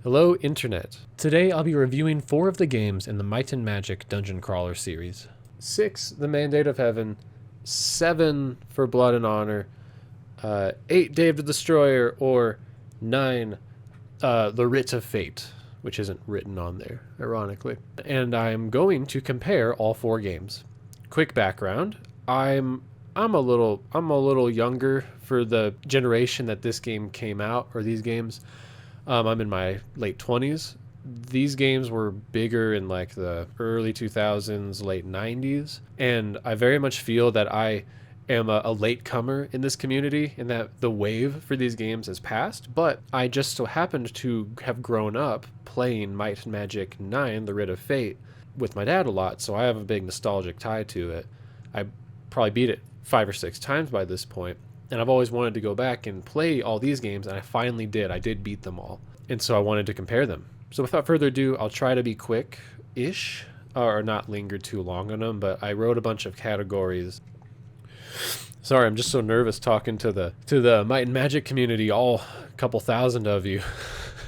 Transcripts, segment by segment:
Hello, Internet. Today I'll be reviewing 4 of the games in the Might and Magic Dungeon Crawler series. 6, The Mandate of Heaven, 7 for Blood and Honor, 8, Day of the Destroyer, or 9, The Writ of Fate, which isn't written on there, ironically. And I'm going to compare all 4 games. Quick background, I'm a little younger for the generation that this game came out, or these games. I'm in my late 20s. These games were bigger in like the early 2000s, late 90s, and I very much feel that I am a late comer in this community, and that the wave for these games has passed, but I just so happened to have grown up playing Might and Magic 9, The Writ of Fate, with my dad a lot, so I have a big nostalgic tie to it. I probably beat it 5 or 6 times by this point, and I've always wanted to go back and play all these games, and I finally did. I did beat them all, and so I wanted to compare them. So without further ado, I'll try to be quick-ish, or not linger too long on them, but I wrote a bunch of categories. Sorry, I'm just so nervous talking to the Might and Magic community, all a couple thousand of you.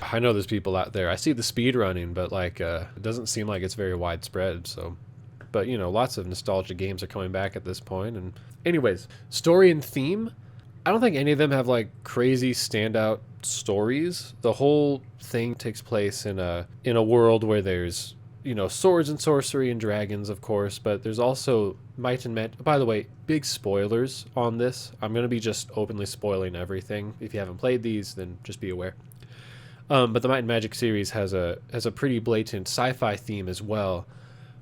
I know there's people out there. I see the speed running, but it doesn't seem like it's very widespread, so... But, you know, lots of nostalgia games are coming back at this point. And anyways, story and theme, I don't think any of them have like crazy standout stories. The whole thing takes place in a world where there's, you know, swords and sorcery and dragons, of course, but there's also Might and Magic. By the way, big spoilers on this. I'm going to be just openly spoiling everything. If you haven't played these, then just be aware. But the Might and Magic series has a pretty blatant sci-fi theme as well,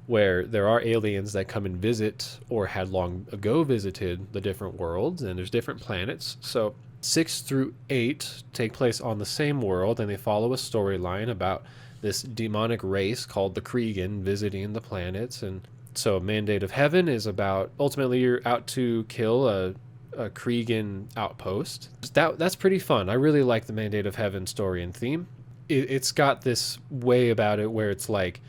where there are aliens that come and visit or had long ago visited the different worlds, and there's different planets. So 6 through 8 take place on the same world, and they follow a storyline about this demonic race called the Kregan visiting the planets. And so Mandate of Heaven is about, ultimately you're out to kill a Kregan outpost. That's pretty fun. I really like the Mandate of Heaven story and theme. It's got this way about it where it's like,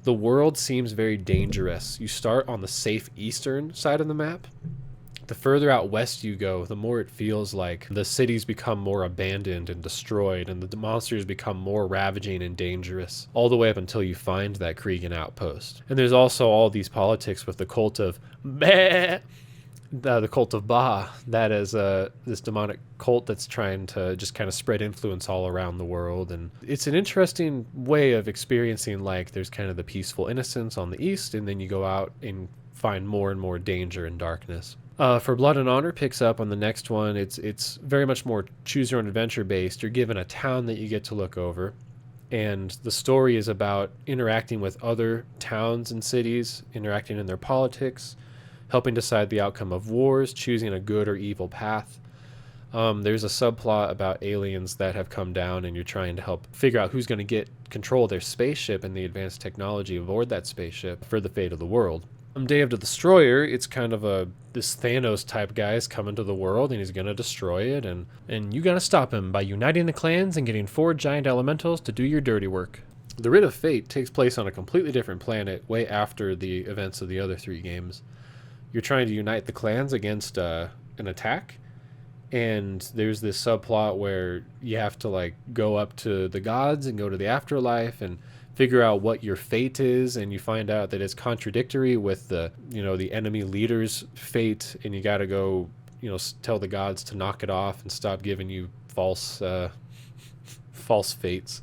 the world seems very dangerous. You start on the safe eastern side of the map. The further out west you go, the more it feels like the cities become more abandoned and destroyed, and the monsters become more ravaging and dangerous, all the way up until you find that Kregan outpost. And there's also all these politics with the cult of Meh, the cult of Ba, that is this demonic cult that's trying to just kind of spread influence all around the world. And it's an interesting way of experiencing, like, there's kind of the peaceful innocence on the east, and then you go out and find more and more danger and darkness. For Blood and Honor picks up on the next one. It's very much more choose your own adventure based. You're given a town that you get to look over, and the story is about interacting with other towns and cities, interacting in their politics, helping decide the outcome of wars, choosing a good or evil path. There's a subplot about aliens that have come down, and you're trying to help figure out who's going to get control of their spaceship and the advanced technology aboard that spaceship for the fate of the world. Day of the Destroyer, it's kind of this Thanos type guy is coming to the world, and he's going to destroy it, and you got to stop him by uniting the clans and getting 4 giant elementals to do your dirty work. The Writ of Fate takes place on a completely different planet way after the events of the other 3 games. You're trying to unite the clans against an attack, and there's this subplot where you have to like go up to the gods and go to the afterlife and figure out what your fate is, and you find out that it's contradictory with the enemy leader's fate, and you got to go tell the gods to knock it off and stop giving you false fates.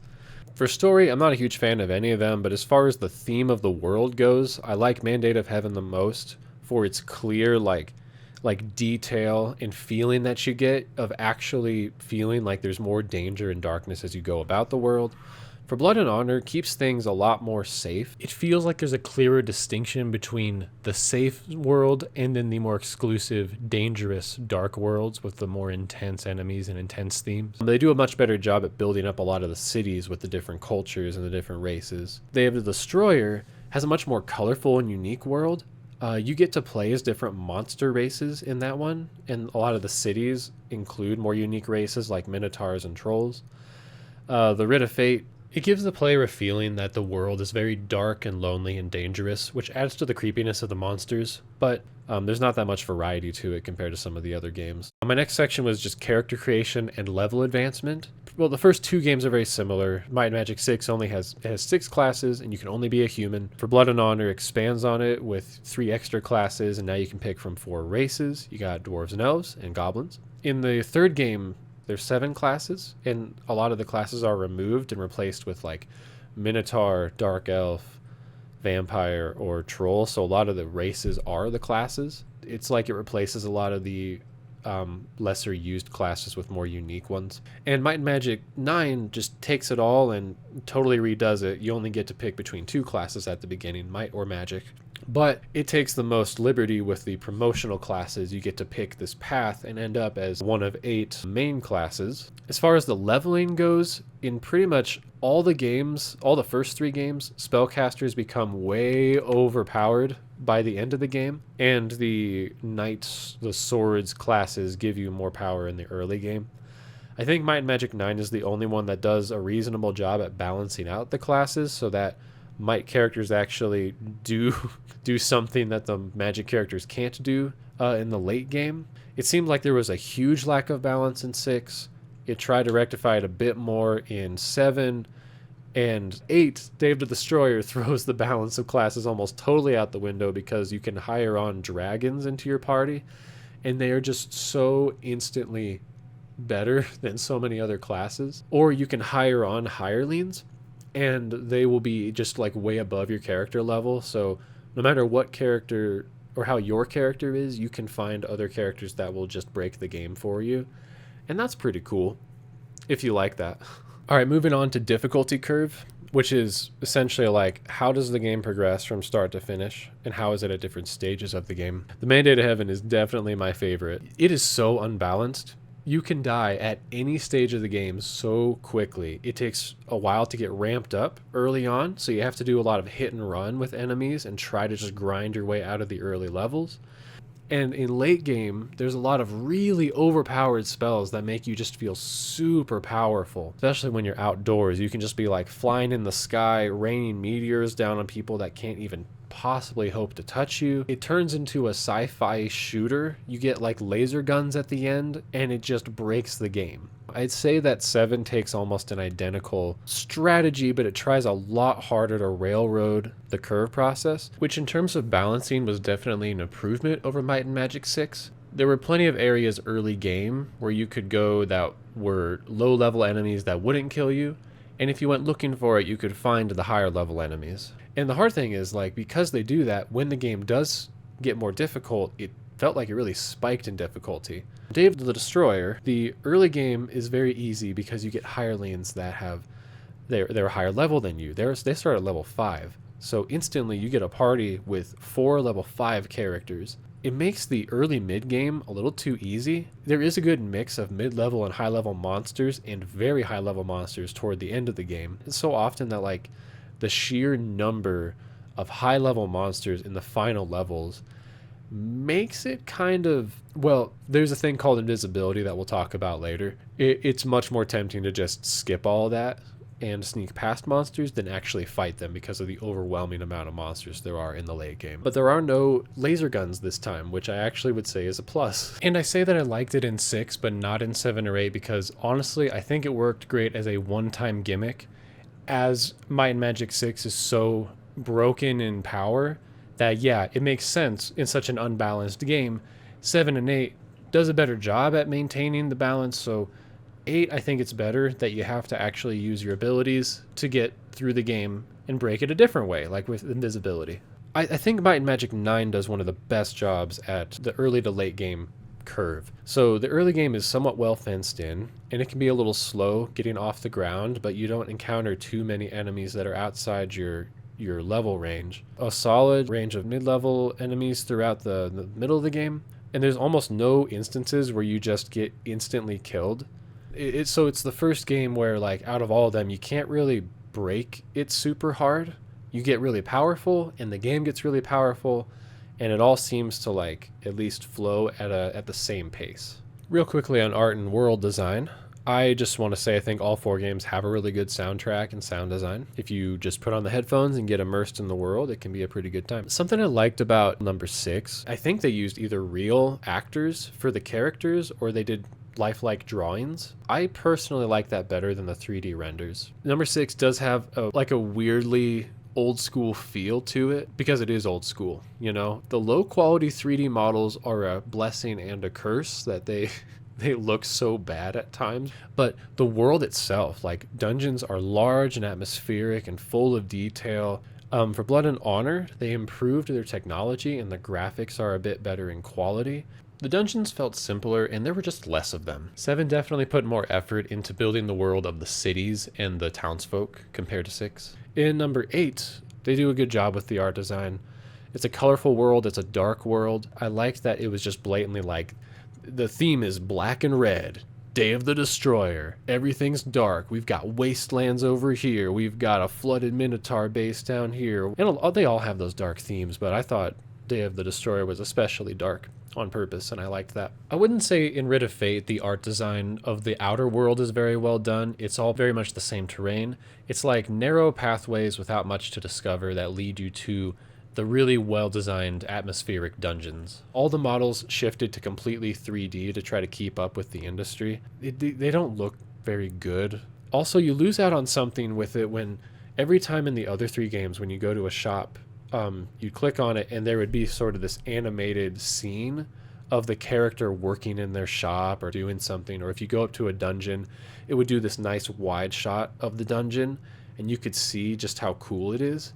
For story, I'm not a huge fan of any of them, but as far as the theme of the world goes, I like Mandate of Heaven the most, for its clear like detail and feeling that you get of actually feeling like there's more danger and darkness as you go about the world. For Blood and Honor, keeps things a lot more safe. It feels like there's a clearer distinction between the safe world and then the more exclusive, dangerous, dark worlds with the more intense enemies and intense themes. They do a much better job at building up a lot of the cities with the different cultures and the different races. Day of the Destroyer has a much more colorful and unique world. You get to play as different monster races in that one, and a lot of the cities include more unique races like minotaurs and trolls. The Writ of Fate, it gives the player a feeling that the world is very dark and lonely and dangerous, which adds to the creepiness of the monsters, but there's not that much variety to it compared to some of the other games. My next section was just character creation and level advancement. well, the first two games are very similar. Might and Magic 6 only has 6 classes, and you can only be a human. For Blood and Honor expands on it with 3 extra classes, and now you can pick from 4 races. You got dwarves and elves and goblins. In the third game, there's 7 classes, and a lot of the classes are removed and replaced with like Minotaur, Dark Elf, Vampire, or Troll. So a lot of the races are the classes. It's like it replaces a lot of the lesser used classes with more unique ones. And Might and Magic 9 just takes it all and totally redoes it. You only get to pick between 2 classes at the beginning, Might or Magic. But it takes the most liberty with the promotional classes. You get to pick this path and end up as one of 8 main classes. As far as the leveling goes, in pretty much all the games, all the first 3 games, spellcasters become way overpowered by the end of the game, and the knights, the swords classes give you more power in the early game. I think Might and Magic 9 is the only one that does a reasonable job at balancing out the classes so that Might characters actually do something that the Magic characters can't do in the late game. It seemed like there was a huge lack of balance in 6. It tried to rectify it a bit more in 7. And 8, Dave the Destroyer throws the balance of classes almost totally out the window because you can hire on dragons into your party, and they are just so instantly better than so many other classes. Or you can hire on hirelings, and they will be just like way above your character level. So no matter what character or how your character is, you can find other characters that will just break the game for you. And that's pretty cool if you like that. All right, moving on to difficulty curve, which is essentially like how does the game progress from start to finish and how is it at different stages of the game. The Mandate of Heaven is definitely my favorite. It is so unbalanced. You can die at any stage of the game so quickly. It takes a while to get ramped up early on, so you have to do a lot of hit and run with enemies and try to just grind your way out of the early levels. And in late game, there's a lot of really overpowered spells that make you just feel super powerful. Especially when you're outdoors. You can just be like flying in the sky, raining meteors down on people that can't even possibly hope to touch you. It turns into a sci-fi shooter. You get like laser guns at the end, and it just breaks the game. I'd say that 7 takes almost an identical strategy, but it tries a lot harder to railroad the curve process, which in terms of balancing was definitely an improvement over Might and Magic 6. There were plenty of areas early game where you could go that were low-level enemies that wouldn't kill you, and if you went looking for it, you could find the higher-level enemies. And the hard thing is, like, because they do that, when the game does get more difficult, it felt like it really spiked in difficulty. Dave the Destroyer, the early game is very easy because you get hirelings that have they're higher level than you. They start at level 5. So instantly you get a party with 4 level 5 characters. It makes the early mid game a little too easy. There is a good mix of mid-level and high-level monsters and very high-level monsters toward the end of the game. It's so often that like the sheer number of high-level monsters in the final levels makes it kind of, well, there's a thing called invisibility that we'll talk about later. It's much more tempting to just skip all that and sneak past monsters than actually fight them because of the overwhelming amount of monsters there are in the late game. But there are no laser guns this time, which I actually would say is a plus. And I say that I liked it in 6 but not in 7 or 8 because honestly I think it worked great as a one-time gimmick, as Might and Magic 6 is so broken in power that, yeah, it makes sense in such an unbalanced game. 7 and 8 does a better job at maintaining the balance, so 8, I think it's better that you have to actually use your abilities to get through the game and break it a different way, like with invisibility. I think Might and Magic 9 does one of the best jobs at the early to late game curve. So the early game is somewhat well fenced in, and it can be a little slow getting off the ground, but you don't encounter too many enemies that are outside your level range. A solid range of mid-level enemies throughout the middle of the game, and there's almost no instances where you just get instantly killed. So it's the first game where, like, out of all of them, you can't really break it super hard. You get really powerful, and the game gets really powerful, and it all seems to, like, at least flow at the same pace. Real quickly on art and world design, I just want to say I think all 4 games have a really good soundtrack and sound design. If you just put on the headphones and get immersed in the world, it can be a pretty good time. Something I liked about number 6, I think they used either real actors for the characters or they did lifelike drawings. I personally like that better than the 3D renders. Number 6 does have a weirdly old school feel to it because it is old school, you know? The low quality 3D models are a blessing and a curse that they they look so bad at times. But the world itself, like dungeons are large and atmospheric and full of detail. For Blood and Honor, they improved their technology and the graphics are a bit better in quality. The dungeons felt simpler and there were just less of them. 7 definitely put more effort into building the world of the cities and the townsfolk compared to 6. In number 8, they do a good job with the art design. It's a colorful world, it's a dark world. I liked that it was just blatantly like, the theme is black and red. Day of the Destroyer. Everything's dark. We've got wastelands over here. We've got a flooded Minotaur base down here. And they all have those dark themes, but I thought Day of the Destroyer was especially dark on purpose, and I liked that. I wouldn't say in Writ of Fate the art design of the outer world is very well done. It's all very much the same terrain. It's like narrow pathways without much to discover that lead you to the really well-designed atmospheric dungeons. All the models shifted to completely 3D to try to keep up with the industry. They don't look very good. Also, you lose out on something with it when every time in the other 3 games when you go to a shop, you click on it and there would be sort of this animated scene of the character working in their shop or doing something. Or if you go up to a dungeon, it would do this nice wide shot of the dungeon and you could see just how cool it is.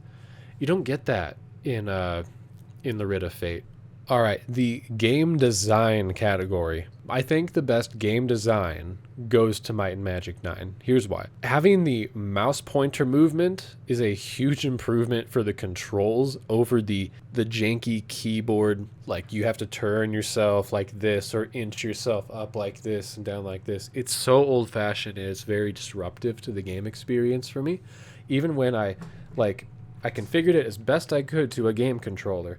You don't get that in the Writ of Fate. All right, the game design category. I think the best game design goes to Might and Magic 9. Here's why. Having the mouse pointer movement is a huge improvement for the controls over the janky keyboard. Like you have to turn yourself like this or inch yourself up like this and down like this. It's so old-fashioned and it's very disruptive to the game experience for me. Even when I configured it as best I could to a game controller,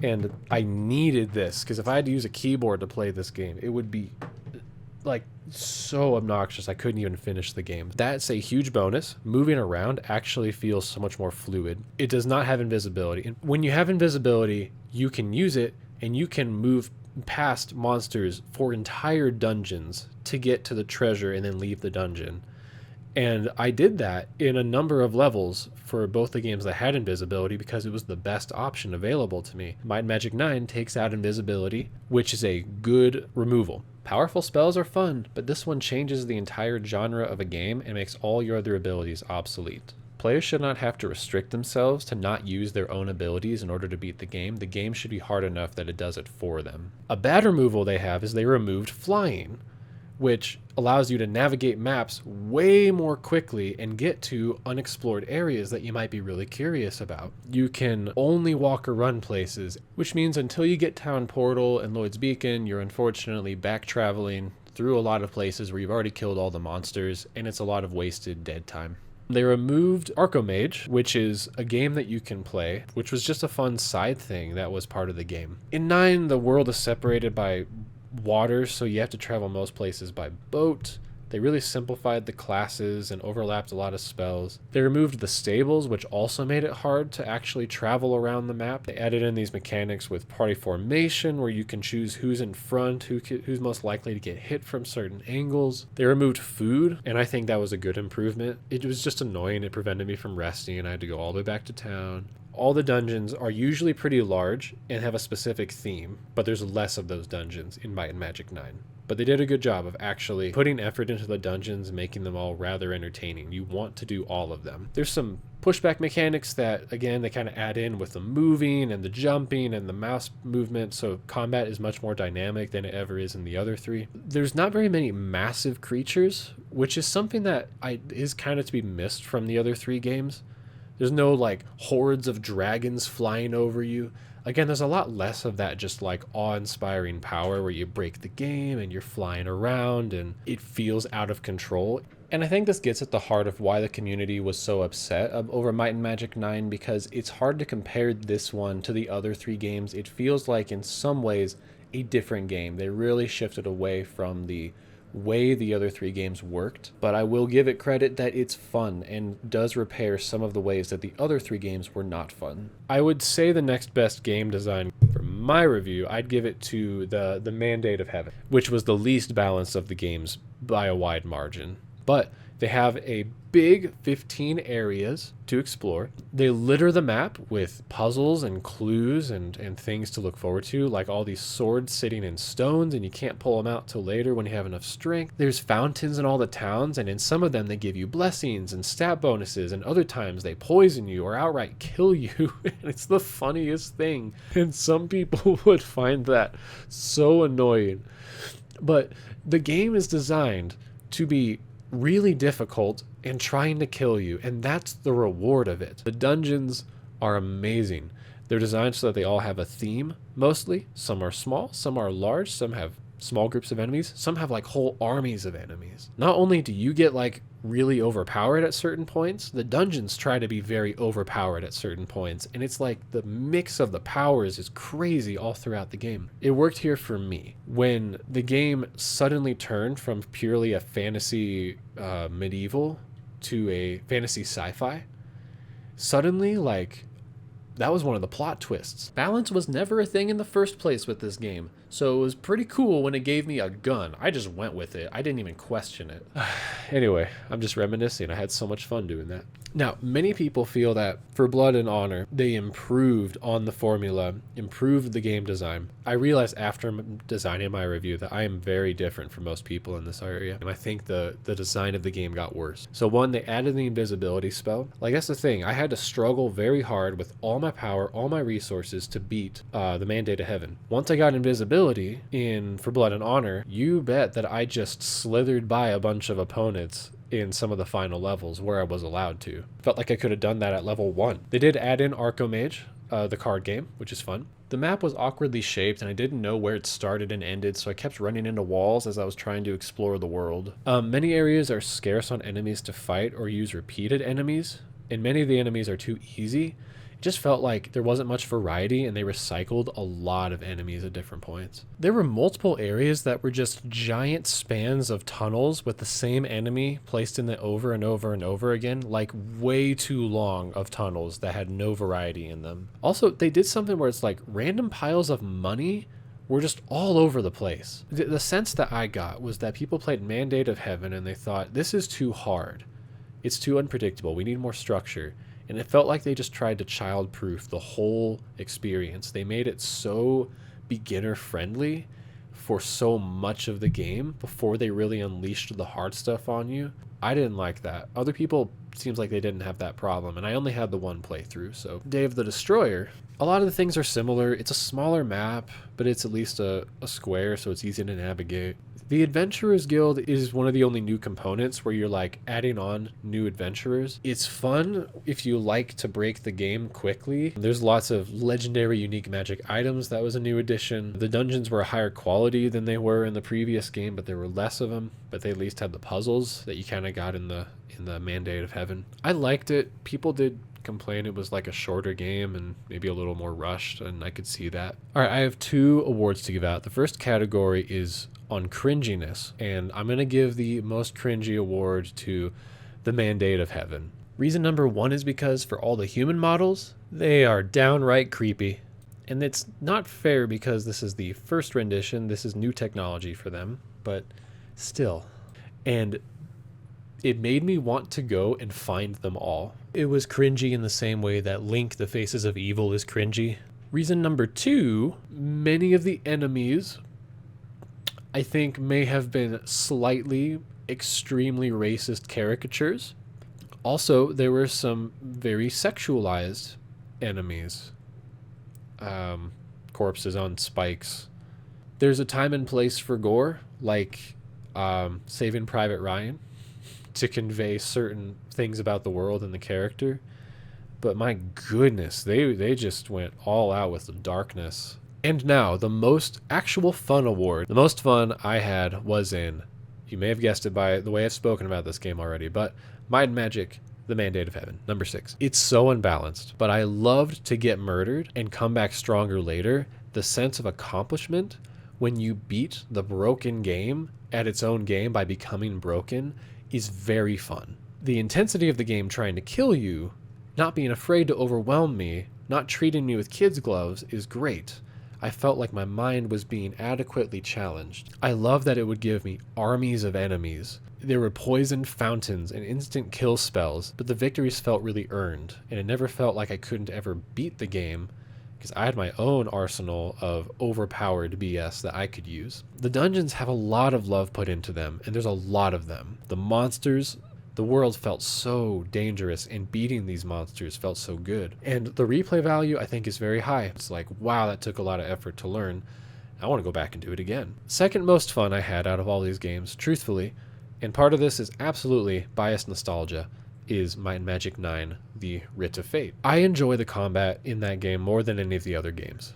and I needed this because if I had to use a keyboard to play this game, it would be like so obnoxious I couldn't even finish the game. That's a huge bonus. Moving around actually feels so much more fluid. It does not have invisibility. And when you have invisibility, you can use it and you can move past monsters for entire dungeons to get to the treasure and then leave the dungeon. And I did that in a number of levels for both the games that had invisibility because it was the best option available to me. Might and Magic 9 takes out invisibility, which is a good removal. Powerful spells are fun, but this one changes the entire genre of a game and makes all your other abilities obsolete. Players should not have to restrict themselves to not use their own abilities in order to beat the game. The game should be hard enough that it does it for them. A bad removal they have is they removed flying, which allows you to navigate maps way more quickly and get to unexplored areas that you might be really curious about. You can only walk or run places, which means until you get Town Portal and Lloyd's Beacon, you're unfortunately back traveling through a lot of places where you've already killed all the monsters, and it's a lot of wasted dead time. They removed Archomage, which is a game that you can play, which was just a fun side thing that was part of the game. In 9, the world is separated by water, so you have to travel most places by boat. They really simplified the classes and overlapped a lot of spells. They removed the stables, which also made it hard to actually travel around the map. They added in these mechanics with party formation, where you can choose who's in front, who's most likely to get hit from certain angles. They removed food, and I think that was a good improvement. It was just annoying. It prevented me from resting, and I had to go all the way back to town. All the dungeons are usually pretty large and have a specific theme, but there's less of those dungeons in Might and Magic 9. But they did a good job of actually putting effort into the dungeons and making them all rather entertaining. You want to do all of them. There's some pushback mechanics that, again, they kind of add in with the moving and the jumping and the mouse movement, so combat is much more dynamic than it ever is in the other 3. There's not very many massive creatures, which is something that is kind of to be missed from the other 3 games. There's no like hordes of dragons flying over you. Again, there's a lot less of that just like awe-inspiring power where you break the game and you're flying around and it feels out of control. And I think this gets at the heart of why the community was so upset over Might and Magic 9, because it's hard to compare this one to the other 3 games. It feels like in some ways a different game. They really shifted away from the way the other 3 games worked, but I will give it credit that it's fun and does repair some of the ways that the other 3 games were not fun. I would say the next best game design for my review, I'd give it to the Mandate of Heaven, which was the least balanced of the games by a wide margin. But they have a big 15 areas to explore. They litter the map with puzzles and clues and things to look forward to, like all these swords sitting in stones and you can't pull them out till later when you have enough strength. There's fountains in all the towns, and in some of them they give you blessings and stat bonuses, and other times they poison you or outright kill you. And it's the funniest thing. And some people would find that so annoying. But the game is designed to be really difficult and trying to kill you, and that's the reward of it. The dungeons are amazing. They're designed so that they all have a theme, mostly. Some are small, some are large, some have small groups of enemies, some have like whole armies of enemies. Not only do you get like really overpowered at certain points, the dungeons try to be very overpowered at certain points, and it's like the mix of the powers is crazy all throughout the game. It worked here for me. When the game suddenly turned from purely a fantasy medieval to a fantasy sci-fi, suddenly like that was one of the plot twists. Balance was never a thing in the first place with this game, so it was pretty cool when it gave me a gun. I just went with it. I didn't even question it. Anyway, I'm just reminiscing. I had so much fun doing that. Now, many people feel that for Blood and Honor, they improved on the formula, improved the game design. I realized after designing my review that I am very different from most people in this area, and I think the design of the game got worse. So one, they added the invisibility spell. Like, that's the thing. I had to struggle very hard with all my power, all my resources to beat the Mandate of Heaven. Once I got invisibility in For Blood and Honor, you bet that I just slithered by a bunch of opponents in some of the final levels where I was allowed to. Felt like I could have done that at level 1. They did add in Archomage, the card game, which is fun. The map was awkwardly shaped and I didn't know where it started and ended, so I kept running into walls as I was trying to explore the world. Many areas are scarce on enemies to fight or use repeated enemies, and many of the enemies are too easy. It just felt like there wasn't much variety and they recycled a lot of enemies at different points. There were multiple areas that were just giant spans of tunnels with the same enemy placed in it over and over and over again, like way too long of tunnels that had no variety in them. Also, they did something where it's like random piles of money were just all over the place. The sense that I got was that people played Mandate of Heaven and they thought, this is too hard. It's too unpredictable. We need more structure. And it felt like they just tried to child-proof the whole experience. They made it so beginner-friendly for so much of the game before they really unleashed the hard stuff on you. I didn't like that. Other people, seems like they didn't have that problem, and I only had the one playthrough, so. Day of the Destroyer, a lot of the things are similar. It's a smaller map, but it's at least a square, so it's easy to navigate. The Adventurers Guild is one of the only new components where you're like adding on new adventurers. It's fun if you like to break the game quickly. There's lots of legendary unique magic items. That was a new addition. The dungeons were a higher quality than they were in the previous game, but there were less of them, but they at least had the puzzles that you kind of got in the Mandate of Heaven. I liked it. People did complain it was like a shorter game and maybe a little more rushed, and I could see that. All right, I have 2 awards to give out. The first category is on cringiness, and I'm gonna give the most cringy award to the Mandate of Heaven. Reason number 1 is because for all the human models, they are downright creepy. And it's not fair because this is the first rendition, this is new technology for them, but still. And it made me want to go and find them all. It was cringy in the same way that Link, the Faces of Evil, is cringy. Reason number 2, many of the enemies I think may have been slightly extremely racist caricatures. Also, there were some very sexualized enemies. Corpses on spikes. There's a time and place for gore, like Saving Private Ryan, to convey certain things about the world and the character. But my goodness, they just went all out with the darkness. And now, the most actual fun award. The most fun I had was in, you may have guessed it by the way I've spoken about this game already, but Might and Magic, The Mandate of Heaven, number 6. It's so unbalanced, but I loved to get murdered and come back stronger later. The sense of accomplishment when you beat the broken game at its own game by becoming broken is very fun. The intensity of the game trying to kill you, not being afraid to overwhelm me, not treating me with kids' gloves is great. I felt like my mind was being adequately challenged. I love that it would give me armies of enemies. There were poisoned fountains and instant kill spells, but the victories felt really earned, and it never felt like I couldn't ever beat the game, because I had my own arsenal of overpowered BS that I could use. The dungeons have a lot of love put into them, and there's a lot of them. The monsters, the world felt so dangerous, and beating these monsters felt so good. And the replay value, I think, is very high. It's like, wow, that took a lot of effort to learn. I want to go back and do it again. Second most fun I had out of all these games, truthfully, and part of this is absolutely biased nostalgia, is Might and Magic 9, the Writ of Fate. I enjoy the combat in that game more than any of the other games.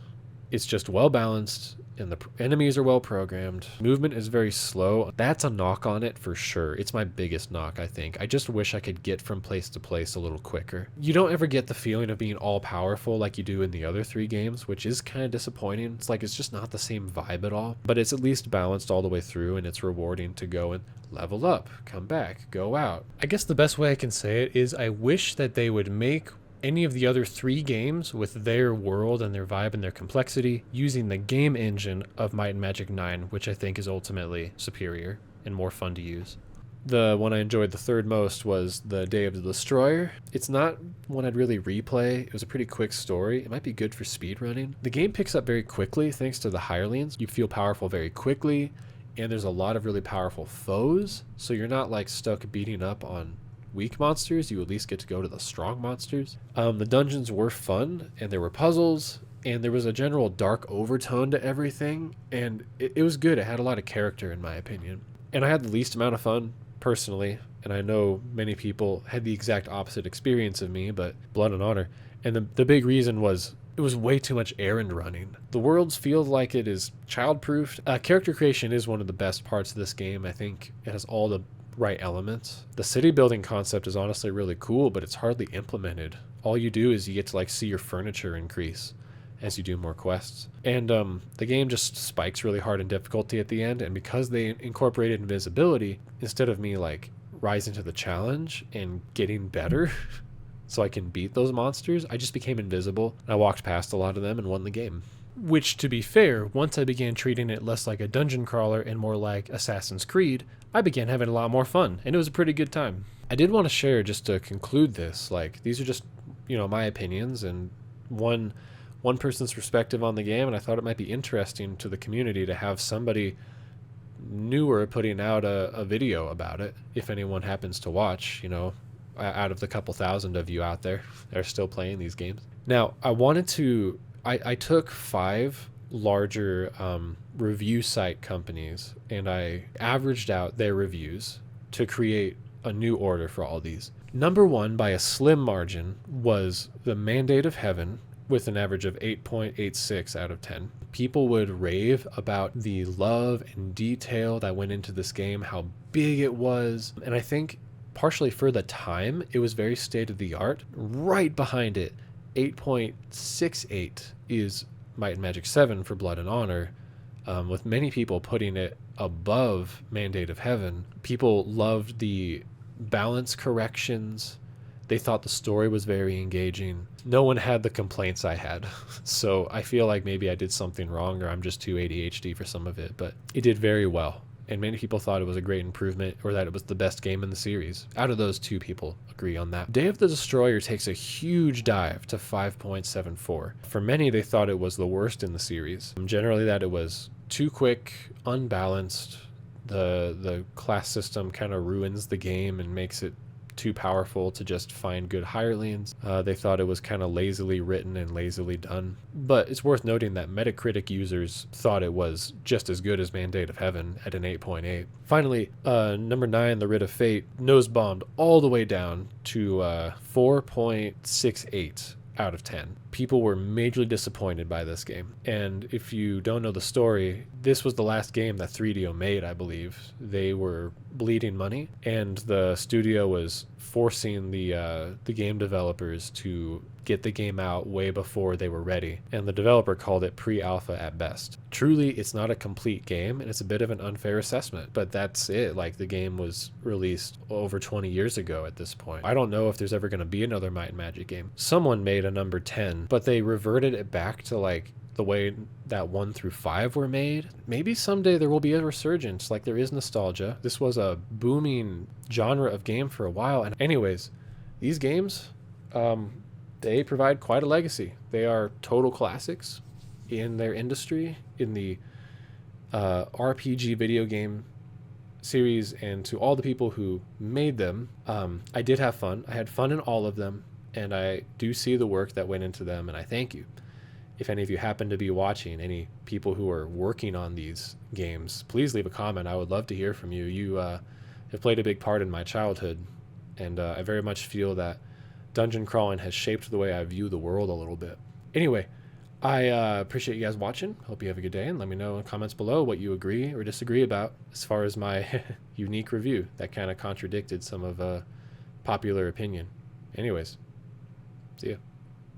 It's just well balanced, and the enemies are well programmed. Movement is very slow. That's a knock on it for sure. It's my biggest knock, I think. I just wish I could get from place to place a little quicker. You don't ever get the feeling of being all powerful like you do in the other 3 games, which is kind of disappointing. It's like it's just not the same vibe at all, but it's at least balanced all the way through, and it's rewarding to go and level up, come back, go out. I guess the best way I can say it is I wish that they would make any of the other 3 games with their world and their vibe and their complexity using the game engine of Might and Magic 9, which I think is ultimately superior and more fun to use. The one I enjoyed the third most was the Day of the Destroyer. It's not one I'd really replay. It was a pretty quick story. It might be good for speedrunning. The game picks up very quickly thanks to the hirelings. You feel powerful very quickly, and there's a lot of really powerful foes, so you're not like stuck beating up on weak monsters. You at least get to go to the strong monsters. The dungeons were fun, and there were puzzles, and there was a general dark overtone to everything, and it was good. It had a lot of character, in my opinion. And I had the least amount of fun, personally, and I know many people had the exact opposite experience of me, but Blood and Honor. And the big reason was it was way too much errand running. The worlds feel like it is child-proofed. Character creation is one of the best parts of this game. I think it has all the right elements. The city building concept is honestly really cool, but it's hardly implemented. All you do is you get to like see your furniture increase as you do more quests. And the game just spikes really hard in difficulty at the end, and because they incorporated invisibility, instead of me like rising to the challenge and getting better so I can beat those monsters, I just became invisible. I walked past a lot of them and won the game. Which, to be fair, once I began treating it less like a dungeon crawler and more like Assassin's Creed, I began having a lot more fun, and it was a pretty good time. I did want to share, just to conclude this, like, these are just, my opinions and one person's perspective on the game, and I thought it might be interesting to the community to have somebody newer putting out a video about it, if anyone happens to watch, out of the couple thousand of you out there that are still playing these games. Now, I took 5 larger review site companies, and I averaged out their reviews to create a new order for all these. Number 1, by a slim margin, was The Mandate of Heaven, with an average of 8.86 out of 10. People would rave about the love and detail that went into this game, how big it was, and I think partially for the time, it was very state-of-the-art. Right behind it, 8.68 is Might and Magic 7 for Blood and Honor, with many people putting it above Mandate of Heaven. People loved the balance corrections. They thought the story was very engaging. No one had the complaints I had, so I feel like maybe I did something wrong, or I'm just too ADHD for some of it, but it did very well. And many people thought it was a great improvement, or that it was the best game in the series. Out of those 2 people agree on that. Day of the Destroyer takes a huge dive to 5.74. For many, they thought it was the worst in the series. Generally, that it was too quick, unbalanced. The class system kind of ruins the game and makes it too powerful to just find good hirelings. They thought it was kind of lazily written and lazily done. But it's worth noting that Metacritic users thought it was just as good as Mandate of Heaven at an 8.8. Finally, number 9, The Writ of Fate, nose bombed all the way down to 4.68 out of 10. People were majorly disappointed by this game. And if you don't know the story, this was the last game that 3DO made, I believe. They were bleeding money, and the studio was forcing the game developers to get the game out way before they were ready, and the developer called it pre-alpha at best. Truly, it's not a complete game, and it's a bit of an unfair assessment, but that's it. Like, the game was released over 20 years ago at this point. I don't know if there's ever going to be another Might and Magic game. Someone made a number 10, but they reverted it back to like the way that 1 through 5 were made. Maybe someday there will be a resurgence, like there is nostalgia. This was a booming genre of game for a while. And anyways, these games, they provide quite a legacy. They are total classics in their industry, in the RPG video game series, and to all the people who made them. I did have fun. I had fun in all of them, and I do see the work that went into them, and I thank you. If any of you happen to be watching, any people who are working on these games, please leave a comment. I would love to hear from you. You have played a big part in my childhood, and I very much feel that dungeon crawling has shaped the way I view the world a little bit. Anyway, I appreciate you guys watching. Hope you have a good day, and let me know in the comments below what you agree or disagree about as far as my unique review that kind of contradicted some of popular opinion. Anyways, see ya.